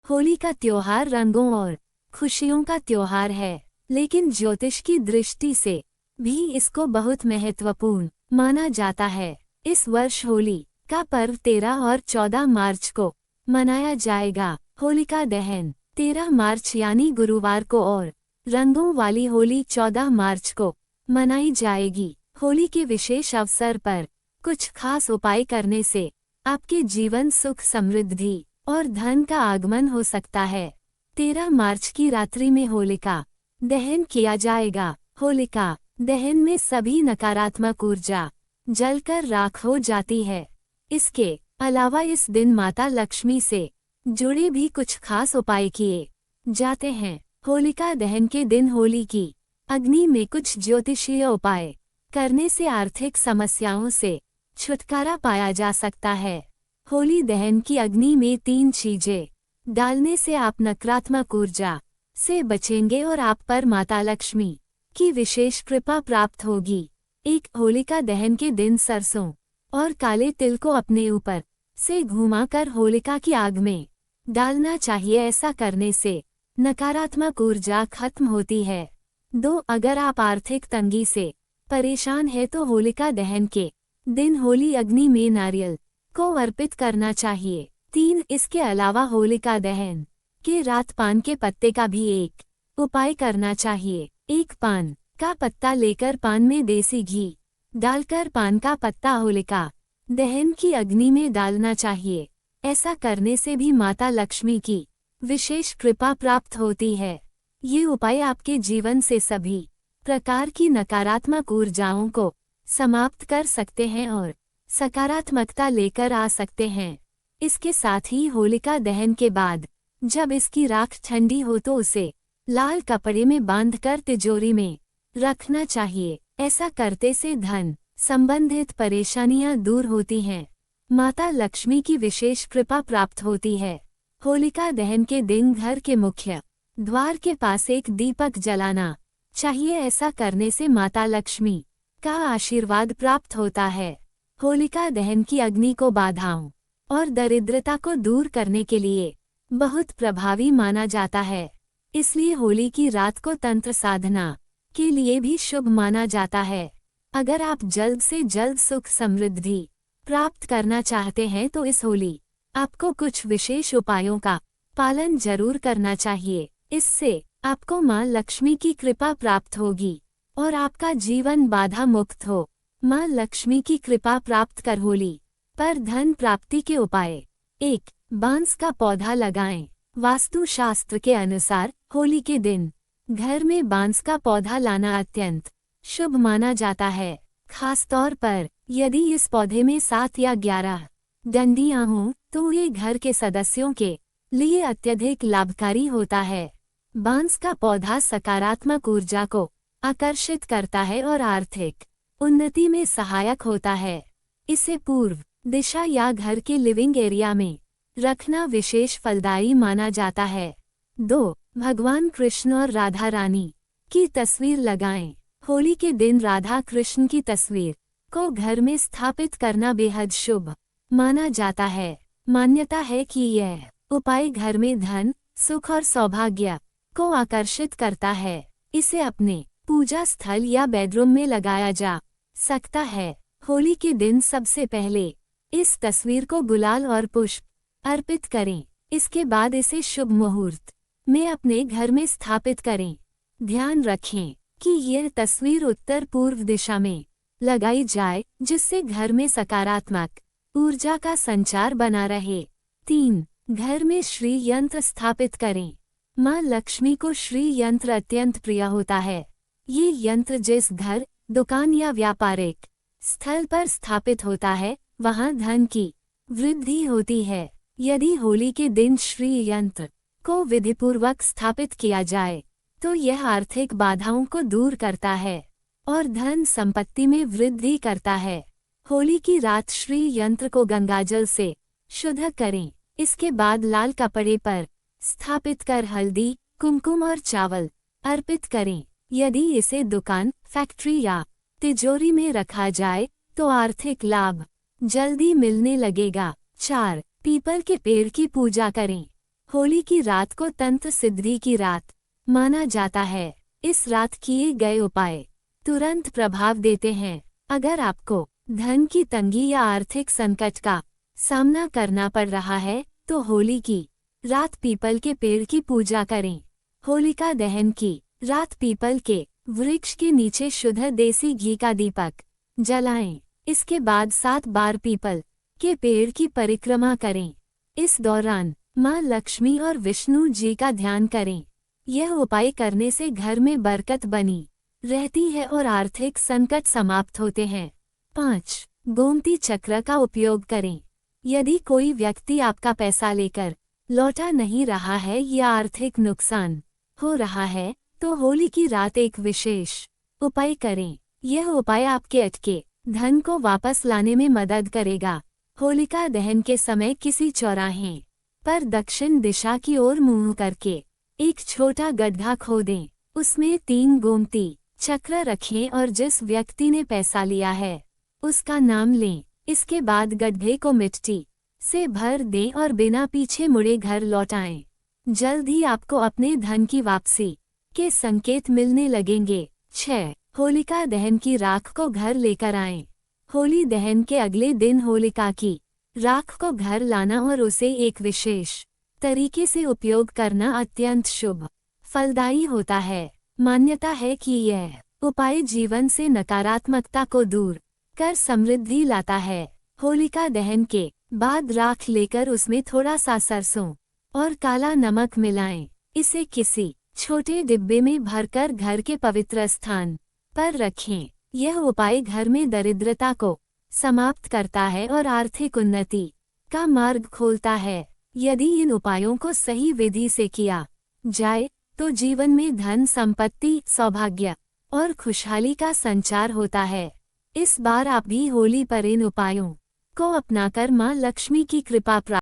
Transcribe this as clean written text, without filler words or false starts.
होली का त्योहार रंगों और खुशियों का त्योहार है, लेकिन ज्योतिष की दृष्टि से भी इसको बहुत महत्वपूर्ण माना जाता है। इस वर्ष होली का पर्व 13 और 14 मार्च को मनाया जाएगा। होलिका दहन 13 मार्च यानी गुरुवार को और रंगों वाली होली 14 मार्च को मनाई जाएगी। होली के विशेष अवसर पर कुछ खास उपाय करने से आपके जीवन सुख समृद्धि और धन का आगमन हो सकता है। 13 मार्च की रात्रि में होलिका दहन किया जाएगा। होलिका दहन में सभी नकारात्मक ऊर्जा जलकर राख हो जाती है। इसके अलावा इस दिन माता लक्ष्मी से जुड़े भी कुछ खास उपाय किए जाते हैं। होलिका दहन के दिन होली की अग्नि में कुछ ज्योतिषीय उपाय करने से आर्थिक समस्याओं से छुटकारा पाया जा सकता है। होली दहन की अग्नि में 3 चीजें डालने से आप नकारात्मक ऊर्जा से बचेंगे और आप पर माता लक्ष्मी की विशेष कृपा प्राप्त होगी। 1 होलिका दहन के दिन सरसों और काले तिल को अपने ऊपर से घुमाकर होलिका की आग में डालना चाहिए। ऐसा करने से नकारात्मक ऊर्जा खत्म होती है। 2 अगर आप आर्थिक तंगी से परेशान हैं तो होलिका दहन के दिन होली अग्नि में नारियल को अर्पित करना चाहिए। 3 इसके अलावा होलिका दहन के रात पान के पत्ते का भी एक उपाय करना चाहिए। 1 पान का पत्ता लेकर पान में देसी घी डालकर पान का पत्ता होलिका दहन की अग्नि में डालना चाहिए। ऐसा करने से भी माता लक्ष्मी की विशेष कृपा प्राप्त होती है। ये उपाय आपके जीवन से सभी प्रकार की नकारात्मक ऊर्जाओं को समाप्त कर सकते हैं और सकारात्मकता लेकर आ सकते हैं। इसके साथ ही होलिका दहन के बाद जब इसकी राख ठंडी हो तो उसे लाल कपड़े में बांधकर तिजोरी में रखना चाहिए। ऐसा करते से धन संबंधित परेशानियां दूर होती हैं। माता लक्ष्मी की विशेष कृपा प्राप्त होती है। होलिका दहन के दिन घर के मुख्य द्वार के पास एक दीपक जलाना चाहिए। ऐसा करने से माता लक्ष्मी का आशीर्वाद प्राप्त होता है। होलिका दहन की अग्नि को बाधाओं और दरिद्रता को दूर करने के लिए बहुत प्रभावी माना जाता है। इसलिए होली की रात को तंत्र साधना के लिए भी शुभ माना जाता है। अगर आप जल्द से जल्द सुख समृद्धि प्राप्त करना चाहते हैं तो इस होली आपको कुछ विशेष उपायों का पालन जरूर करना चाहिए। इससे आपको मां लक्ष्मी की कृपा प्राप्त होगी और आपका जीवन बाधा मुक्त हो। मां लक्ष्मी की कृपा प्राप्त कर होली पर धन प्राप्ति के उपाय। 1 बांस का पौधा लगाएं। वास्तु शास्त्र के अनुसार होली के दिन घर में बांस का पौधा लाना अत्यंत शुभ माना जाता है। खास तौर पर यदि इस पौधे में 7 या 11 डंडियां हों तो ये घर के सदस्यों के लिए अत्यधिक लाभकारी होता है। बांस का पौधा सकारात्मक ऊर्जा को आकर्षित करता है और आर्थिक उन्नति में सहायक होता है। इसे पूर्व दिशा या घर के लिविंग एरिया में रखना विशेष फलदायी माना जाता है। 2 भगवान कृष्ण और राधा रानी की तस्वीर लगाएं। होली के दिन राधा कृष्ण की तस्वीर को घर में स्थापित करना बेहद शुभ माना जाता है। मान्यता है कि यह उपाय घर में धन, सुख और सौभाग्य को आकर्षित करता है। इसे अपने पूजा स्थल या बेडरूम में लगाया जा सकता है। होली के दिन सबसे पहले इस तस्वीर को गुलाल और पुष्प अर्पित करें। इसके बाद इसे शुभ मुहूर्त में अपने घर में स्थापित करें। ध्यान रखें कि यह तस्वीर उत्तर पूर्व दिशा में लगाई जाए जिससे घर में सकारात्मक ऊर्जा का संचार बना रहे। 3 घर में श्री यंत्र स्थापित करें। मां लक्ष्मी को श्री यंत्र अत्यंत प्रिय होता है। ये यंत्र जिस घर, दुकान या व्यापारिक स्थल पर स्थापित होता है वहां धन की वृद्धि होती है। यदि होली के दिन श्री यंत्र को विधिपूर्वक स्थापित किया जाए तो यह आर्थिक बाधाओं को दूर करता है और धन संपत्ति में वृद्धि करता है। होली की रात श्री यंत्र को गंगाजल से शुद्ध करें। इसके बाद लाल कपड़े पर स्थापित कर हल्दी, कुमकुम और चावल अर्पित करें। यदि इसे दुकान, फैक्ट्री या तिजोरी में रखा जाए तो आर्थिक लाभ जल्दी मिलने लगेगा। 4 पीपल के पेड़ की पूजा करें। होली की रात को तंत्र सिद्धि की रात माना जाता है। इस रात किए गए उपाय तुरंत प्रभाव देते हैं। अगर आपको धन की तंगी या आर्थिक संकट का सामना करना पड़ रहा है तो होली की रात पीपल के पेड़ की पूजा करें। होलिका दहन की रात पीपल के वृक्ष के नीचे शुद्ध देसी घी का दीपक जलाएं। इसके बाद 7 बार पीपल के पेड़ की परिक्रमा करें। इस दौरान मां लक्ष्मी और विष्णु जी का ध्यान करें। यह उपाय करने से घर में बरकत बनी रहती है और आर्थिक संकट समाप्त होते हैं। 5. गोमती चक्र का उपयोग करें। यदि कोई व्यक्ति आपका पैसा लेकर लौटा नहीं रहा है या आर्थिक नुकसान हो रहा है तो होली की रात एक विशेष उपाय करें। यह उपाय आपके अटके धन को वापस लाने में मदद करेगा। होलिका दहन के समय किसी चौराहे पर दक्षिण दिशा की ओर मुंह करके एक छोटा गड्ढा खोदें। उसमें 3 गोमती चक्र रखें और जिस व्यक्ति ने पैसा लिया है उसका नाम लें। इसके बाद गड्ढे को मिट्टी से भर दें और बिना पीछे मुड़े घर लौटाएं। जल्द ही आपको अपने धन की वापसी के संकेत मिलने लगेंगे। 6. होलिका दहन की राख को घर लेकर आएं। होली दहन के अगले दिन होलिका की राख को घर लाना और उसे एक विशेष तरीके से उपयोग करना अत्यंत शुभ फलदायी होता है। मान्यता है कि यह उपाय जीवन से नकारात्मकता को दूर कर समृद्धि लाता है। होलिका दहन के बाद राख लेकर उसमें थोड़ा सा सरसों और काला नमक मिलाएं। इसे किसी छोटे डिब्बे में भरकर घर के पवित्र स्थान पर रखें। यह उपाय घर में दरिद्रता को समाप्त करता है और आर्थिक उन्नति का मार्ग खोलता है। यदि इन उपायों को सही विधि से किया जाए तो जीवन में धन संपत्ति सौभाग्य और खुशहाली का संचार होता है। इस बार आप भी होली पर इन उपायों को अपनाकर मां लक्ष्मी की कृपा प्राप्त